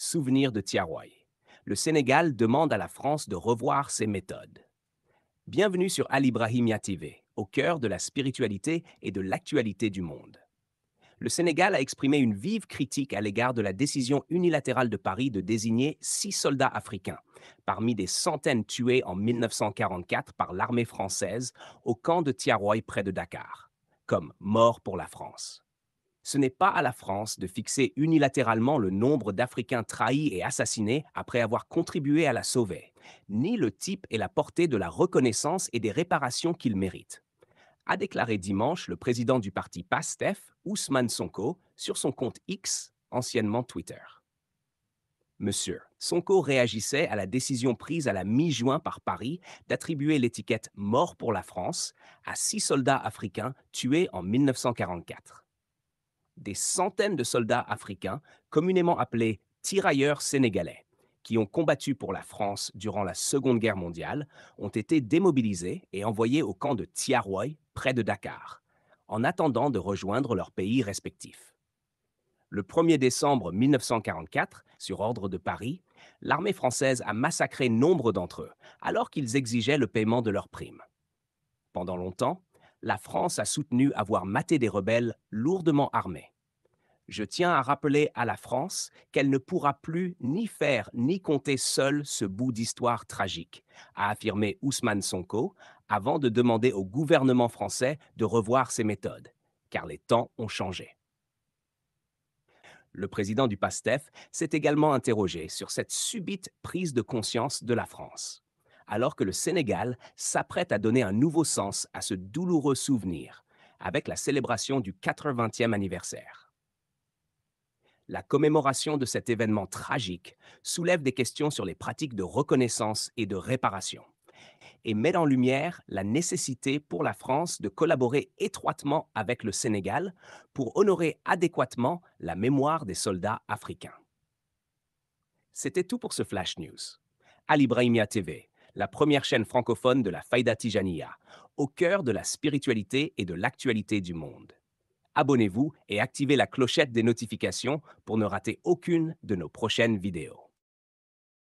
Souvenir de Tiaroy. Le Sénégal demande à la France de revoir ses méthodes. Bienvenue sur Al Ibrahimia TV, au cœur de la spiritualité et de l'actualité du monde. Le Sénégal a exprimé une vive critique à l'égard de la décision unilatérale de Paris de désigner 6 soldats africains, parmi des centaines tués en 1944 par l'armée française au camp de Tiaroy près de Dakar, comme morts pour la France. Ce n'est pas à la France de fixer unilatéralement le nombre d'Africains trahis et assassinés après avoir contribué à la sauver, ni le type et la portée de la reconnaissance et des réparations qu'ils méritent, a déclaré dimanche le président du parti PASTEF, Ousmane Sonko, sur son compte X, anciennement Twitter. Monsieur Sonko réagissait à la décision prise à la mi-juin par Paris d'attribuer l'étiquette Mort pour la France à 6 soldats africains tués en 1944. Des centaines de soldats africains, communément appelés tirailleurs sénégalais, qui ont combattu pour la France durant la Seconde Guerre mondiale, ont été démobilisés et envoyés au camp de Tiaroy, près de Dakar, en attendant de rejoindre leurs pays respectifs. Le 1er décembre 1944, sur ordre de Paris, l'armée française a massacré nombre d'entre eux, alors qu'ils exigeaient le paiement de leurs primes. Pendant longtemps, la France a soutenu avoir maté des rebelles lourdement armés. Je tiens à rappeler à la France qu'elle ne pourra plus ni faire ni compter seule ce bout d'histoire tragique, a affirmé Ousmane Sonko, avant de demander au gouvernement français de revoir ses méthodes, car les temps ont changé. Le président du PASTEF s'est également interrogé sur cette subite prise de conscience de la France, alors que le Sénégal s'apprête à donner un nouveau sens à ce douloureux souvenir, avec la célébration du 80e anniversaire. La commémoration de cet événement tragique soulève des questions sur les pratiques de reconnaissance et de réparation et met en lumière la nécessité pour la France de collaborer étroitement avec le Sénégal pour honorer adéquatement la mémoire des soldats africains. C'était tout pour ce Flash News. Al Ibrahimia TV, la première chaîne francophone de la Faïda Tijaniya, au cœur de la spiritualité et de l'actualité du monde. Abonnez-vous et activez la clochette des notifications pour ne rater aucune de nos prochaines vidéos.